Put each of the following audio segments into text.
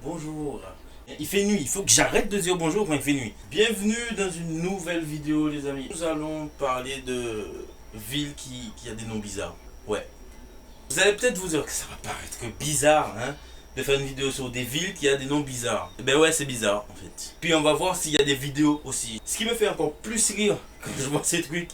Bonjour. Il fait nuit, il faut que j'arrête de dire bonjour quand il fait nuit. Bienvenue dans une nouvelle vidéo les amis. Nous allons parler de villes qui a des noms bizarres. Ouais. Vous allez peut-être vous dire que ça va paraître que bizarre hein, de faire une vidéo sur des villes qui a des noms bizarres. Ben ouais c'est bizarre en fait. Puis on va voir s'il y a des vidéos aussi. Ce qui me fait encore plus rire quand je vois ces trucs,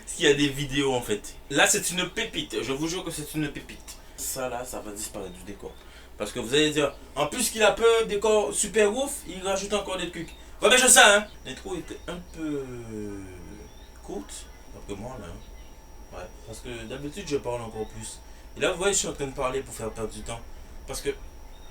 c'est qu'il y a des vidéos en fait. Là c'est une pépite, je vous jure que c'est une pépite. Ça là, ça va disparaître du décor. Parce que vous allez dire, en plus qu'il a peu de décor super ouf, il rajoute encore des trucs. Ouais, mais je sais, hein. L'intro était un peu courte, d'après moi, là. Ouais, parce que d'habitude, je parle encore plus. Et là, vous voyez, je suis en train de parler pour faire perdre du temps. Parce que,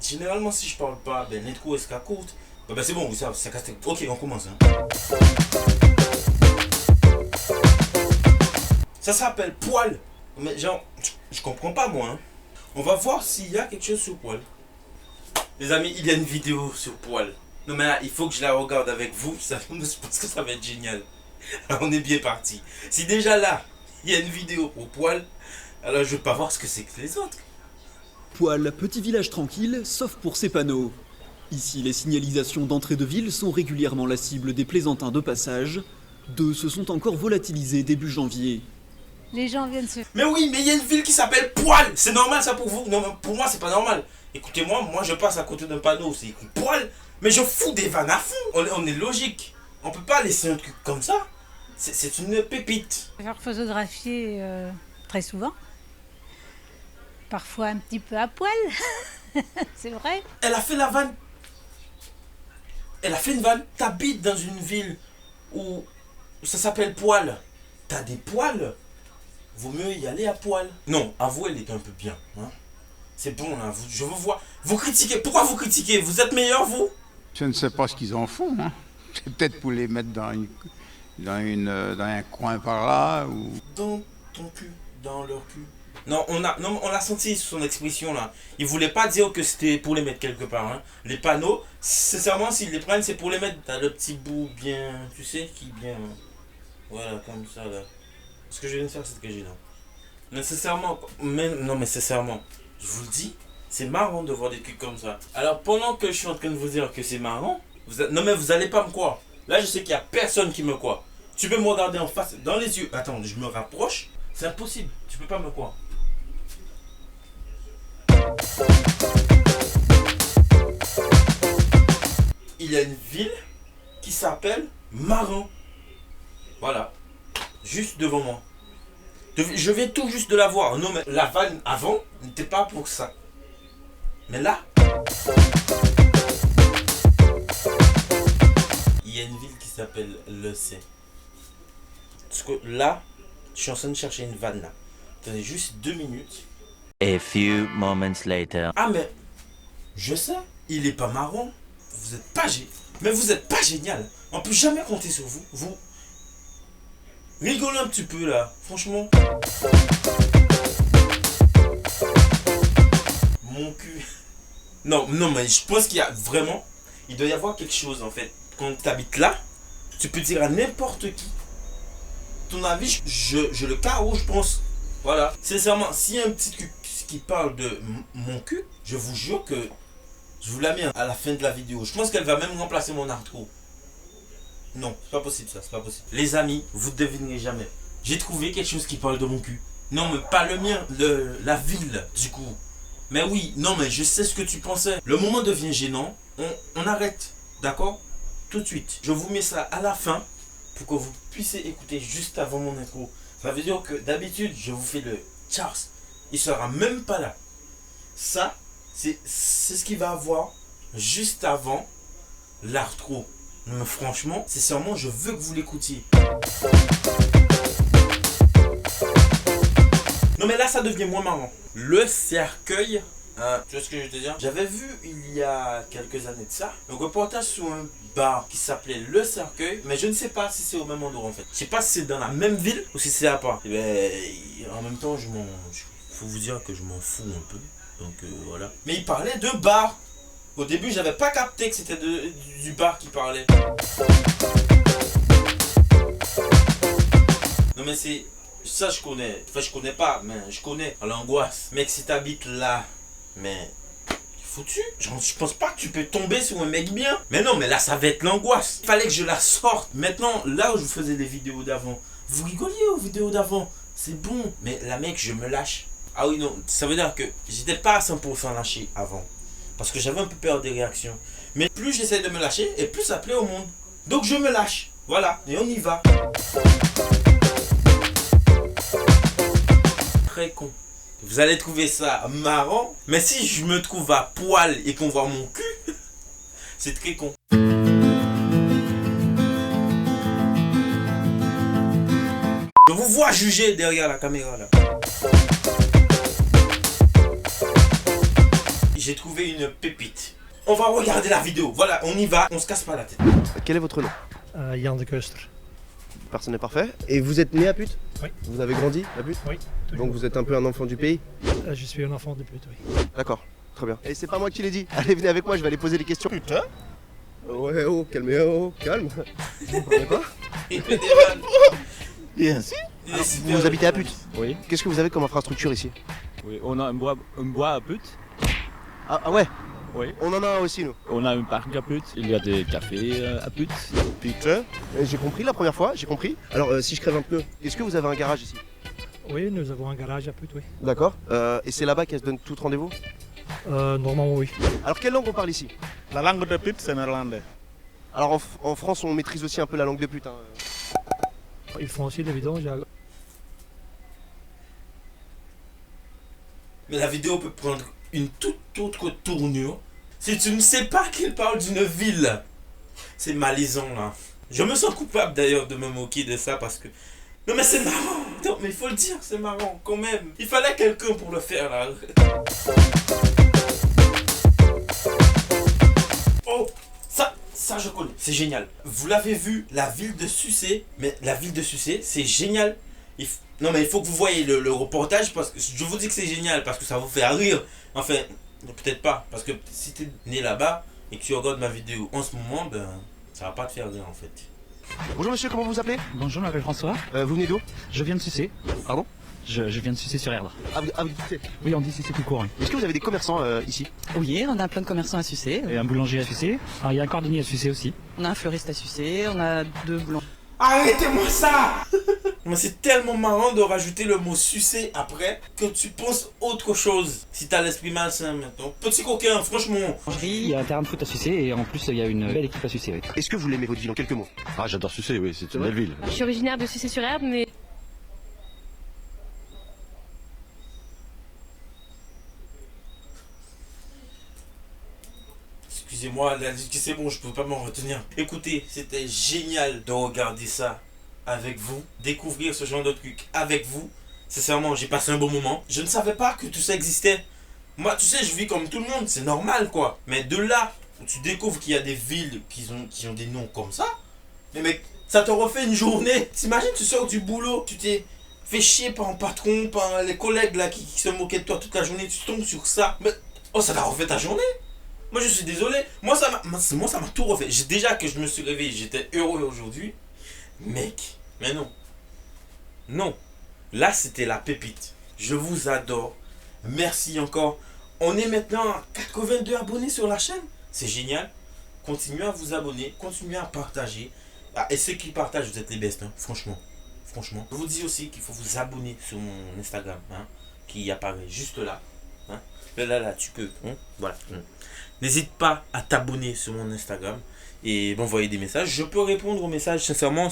généralement, si je parle pas, ben, l'intro est sera courte. Ben, c'est bon, ça casse. Ok, on commence, hein. Ça s'appelle poil. Mais genre, je comprends pas, moi, hein. On va voir s'il y a quelque chose sur poil. Les amis, il y a une vidéo sur poil. Non mais là, il faut que je la regarde avec vous. Je pense que ça va être génial. Alors on est bien parti. Si déjà là, il y a une vidéo au poil, alors je veux pas voir ce que c'est que les autres. Poil, petit village tranquille, sauf pour ses panneaux. Ici, les signalisations d'entrée de ville sont régulièrement la cible des plaisantins de passage. Deux se sont encore volatilisés début janvier. Les gens viennent se... Mais oui, mais il y a une ville qui s'appelle Poil. C'est normal ça pour vous? Non, mais pour moi c'est pas normal. Écoutez-moi, moi je passe à côté d'un panneau, c'est écrit Poil. Mais je fous des vannes à fond. On est logique. On peut pas laisser un truc comme ça. C'est une pépite. faire photographier très souvent. Parfois un petit peu à poil. C'est vrai. Elle a fait la vanne. Elle a fait une vanne. T'habites dans une ville où ça s'appelle Poil. T'as des poils. Vaut mieux y aller à poil. Non, avouez, elle est un peu bien. Hein. C'est bon là, je vous vois. Vous critiquez. Pourquoi vous critiquez? Vous êtes meilleur vous? Je ne sais pas ce qu'ils en font. Hein. C'est peut-être pour les mettre dans un coin par là. Ou... Dans ton cul, dans leur cul. Non, on a senti sur son expression là. Il voulait pas dire que c'était pour les mettre quelque part. Hein. Les panneaux, sincèrement, s'ils les prennent, c'est pour les mettre. T'as le petit bout bien, tu sais, qui bien. Voilà, comme ça là. Ce que je viens de faire, c'est ce que j'ai là. Nécessairement, non mais sincèrement, je vous le dis, c'est marrant de voir des trucs comme ça. Alors pendant que je suis en train de vous dire que c'est marrant, non mais vous allez pas me croire. Là je sais qu'il y a personne qui me croit. Tu peux me regarder en face, dans les yeux. Attends, je me rapproche. C'est impossible, tu peux pas me croire. Il y a une ville qui s'appelle Maran. Voilà, juste devant moi. Je viens tout juste de la voir. Non mais la vanne avant n'était pas pour ça. Mais là, il y a une ville qui s'appelle Le C. Parce que là, je suis en train de chercher une vanne là. Attendez juste 2 minutes. A few moments later. Ah mais, je sais, il est pas marrant. Vous êtes pas mais vous êtes pas génial. On peut jamais compter sur vous. Vous rigolez un petit peu là, franchement. Mon cul. Non, mais je pense qu'il y a vraiment. Il doit y avoir quelque chose en fait. Quand tu habites là, tu peux dire à n'importe qui. Ton avis, je le carreau, je pense. Voilà. Sincèrement, s'il y a un petit truc qui parle de mon cul, je vous jure que je vous la mets à la fin de la vidéo. Je pense qu'elle va même remplacer mon outro. Non, c'est pas possible ça, c'est pas possible. Les amis, vous devinerez jamais. J'ai trouvé quelque chose qui parle de mon cul. Non, mais pas le mien, la ville, du coup. Mais oui, non, mais je sais ce que tu pensais. Le moment devient gênant, on arrête, d'accord? Tout de suite. Je vous mets ça à la fin pour que vous puissiez écouter juste avant mon intro. Ça veut dire que d'habitude, je vous fais le Charles. Il sera même pas là. Ça, c'est ce qu'il va avoir juste avant l'outro. Mais franchement, sincèrement, je veux que vous l'écoutiez. Non mais là, ça devient moins marrant. Le cercueil, tu vois ce que je veux te dire? J'avais vu il y a quelques années de ça un reportage sur un bar qui s'appelait Le Cercueil, mais je ne sais pas si c'est au même endroit en fait. Je sais pas si c'est dans la même ville ou si c'est à part. Et ben, en même temps, faut vous dire que je m'en fous un peu. Donc voilà. Mais il parlait de bar. Au début, j'avais pas capté que c'était du bar qui parlait. Non mais c'est... Ça je connais. Enfin je connais pas, mais je connais l'angoisse. Mec, si t'habites là, mais... Il foutu. Genre, je pense pas que tu peux tomber sur un mec bien. Mais non, mais là, ça va être l'angoisse. Il fallait que je la sorte. Maintenant, là où je faisais les vidéos d'avant, vous rigoliez aux vidéos d'avant. C'est bon. Mais la mec, je me lâche. Ah oui, non, ça veut dire que j'étais pas à 100% lâché avant. Parce que j'avais un peu peur des réactions. Mais plus j'essaie de me lâcher, et plus ça plaît au monde. Donc je me lâche. Voilà, et on y va. Très con. Vous allez trouver ça marrant. Mais si je me trouve à poil et qu'on voit mon cul, c'est très con. Je vous vois juger derrière la caméra là. J'ai trouvé une pépite. On va regarder la vidéo. Voilà, on y va. On se casse pas la tête. Quel est votre nom? Jan de Keuster. Personne n'est parfait. Et vous êtes né à Pute? Oui. Vous avez grandi à Pute? Oui. Toujours. Donc vous êtes un peu un enfant du pays? Je suis un enfant de Pute, oui. D'accord, très bien. Et c'est pas moi qui l'ai dit. Allez, venez avec moi, je vais aller poser des questions. Putain. Ouais, oh, calme. Vous comprenez pas? Il fait des vannes. Bien sûr. Vous habitez à Pute? Oui. Qu'est-ce que vous avez comme infrastructure ici? Oui, on a un bois à Pute. Ah ouais? Oui. On en a un aussi, nous. On a un parc à Pute. Il y a des cafés à Pute. Putain. J'ai compris la première fois, j'ai compris. Alors, si je crève un pneu, est-ce que vous avez un garage ici? Oui, nous avons un garage à Pute, oui. D'accord. Et c'est là-bas qu'elle se donne tout rendez-vous? Normalement, oui. Alors, quelle langue on parle ici? La langue de Pute, c'est néerlandais. Alors, en France, on maîtrise aussi un peu la langue de pute. Hein. Ils font aussi des vidanges. Mais la vidéo peut prendre une toute autre tournure. Si tu ne sais pas qu'il parle d'une ville, c'est malaisant là. Je me sens coupable d'ailleurs de me moquer de ça parce que... Non mais c'est marrant. Non mais il faut le dire, c'est marrant quand même. Il fallait quelqu'un pour le faire là. Oh, ça je connais, c'est génial. Vous l'avez vu, la ville de Sucé. Mais la ville de Sucé, c'est génial. Non mais il faut que vous voyez le reportage parce que je vous dis que c'est génial parce que ça vous fait rire. Enfin, peut-être pas parce que si tu es né là-bas et que tu regardes ma vidéo en ce moment, ben ça va pas te faire rire en fait. Bonjour monsieur, comment vous vous appelez? Bonjour, je m'appelle François. Vous venez d'où? Je viens de Sucé. Pardon? Je viens de Sucé sur Erdre. Ah, vous dites. Oui, on dit Sucé tout court. Oui. Est-ce que vous avez des commerçants ici? Oui, on a plein de commerçants à Sucé. Et un boulanger à Sucé. Alors, il y a un cordonnier à Sucé aussi. On a un fleuriste à Sucé, on a 2 boulangers. Arrêtez-moi ça. Mais c'est tellement marrant de rajouter le mot sucer après que tu penses autre chose. Si t'as l'esprit malsain maintenant. Petit coquin, franchement. Il y a un terrain de foot à Sucé et en plus il y a une belle équipe à Sucé. Oui. Est-ce que vous l'aimez votre ville en quelques mots? Ah, j'adore Sucé, oui, c'est une belle ville. Je suis originaire de Sucé-sur-Erdre, mais... Excusez-moi, c'est bon, je peux pas m'en retenir. Écoutez, c'était génial de regarder ça avec vous, découvrir ce genre de truc avec vous. Sincèrement, j'ai passé un bon moment. Je ne savais pas que tout ça existait. Moi, tu sais, je vis comme tout le monde, c'est normal quoi. Mais de là, où tu découvres qu'il y a des villes qui ont des noms comme ça, mais mec, ça te refait une journée. T'imagines, tu sors du boulot, tu t'es fait chier par un patron, par les collègues là qui se moquaient de toi toute la journée, tu tombes sur ça. Mais, oh, ça t'a refait ta journée. Moi je suis désolé, moi ça m'a tout refait. Déjà que je me suis réveillé, j'étais heureux aujourd'hui. Mec, mais non. Non. Là c'était la pépite. Je vous adore. Merci encore. On est maintenant à 82 abonnés sur la chaîne. C'est génial. Continuez à vous abonner, continuez à partager. Ah, et ceux qui partagent, vous êtes les bestes, hein, franchement. Franchement. Je vous dis aussi qu'il faut vous abonner sur mon Instagram, hein, qui apparaît juste là. Hein. Là, tu peux. Hein, voilà. N'hésite pas à t'abonner sur mon Instagram et m'envoyer des messages. Je peux répondre aux messages, sincèrement.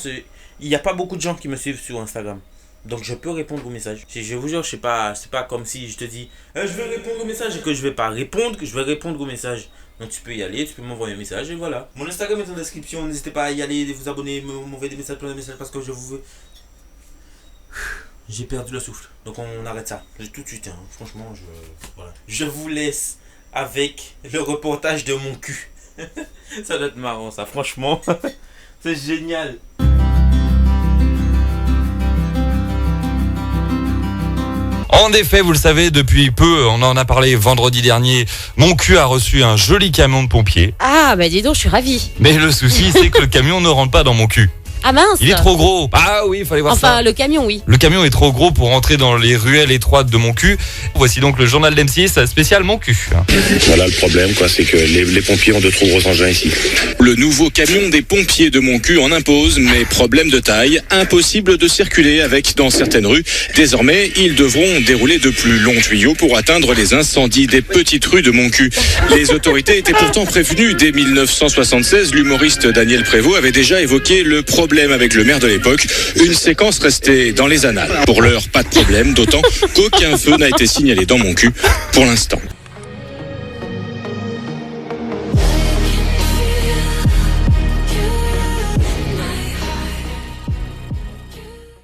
Il n'y a pas beaucoup de gens qui me suivent sur Instagram. Donc je peux répondre aux messages. Je vous jure, c'est pas comme si je te dis je vais répondre aux messages et que je vais pas répondre, que je vais répondre aux messages. Donc tu peux y aller, tu peux m'envoyer un message et voilà. Mon Instagram est en description, n'hésitez pas à y aller, vous abonner, m'envoyer des messages, plein de messages parce que je vous veux. J'ai perdu le souffle. Donc on arrête ça. Tout de suite, hein. Franchement, voilà. Je vous laisse avec le reportage de mon cul. Ça doit être marrant ça, franchement. C'est génial. En effet, vous le savez, depuis peu, on en a parlé vendredi dernier, mon cul a reçu un joli camion de pompiers. Ah, bah dis donc, je suis ravie. Mais le souci, c'est que le camion ne rentre pas dans mon cul. Ah mince. Il est trop gros. Ah oui, il fallait voir ça. Enfin, le camion, oui. Le camion est trop gros pour rentrer dans les ruelles étroites de mon cul. Voici donc le journal d'M6 spécial mon cul. Voilà le problème, c'est que les pompiers ont de trop gros engins ici. Le nouveau camion des pompiers de Montcuq en impose, mais problème de taille, impossible de circuler avec dans certaines rues. Désormais, ils devront dérouler de plus longs tuyaux pour atteindre les incendies des petites rues de Montcuq. Les autorités étaient pourtant prévenues. Dès 1976, l'humoriste Daniel Prévost avait déjà évoqué le problème avec le maire de l'époque. Une séquence restée dans les annales. Pour l'heure, pas de problème, d'autant qu'aucun feu n'a été signalé dans Montcuq pour l'instant.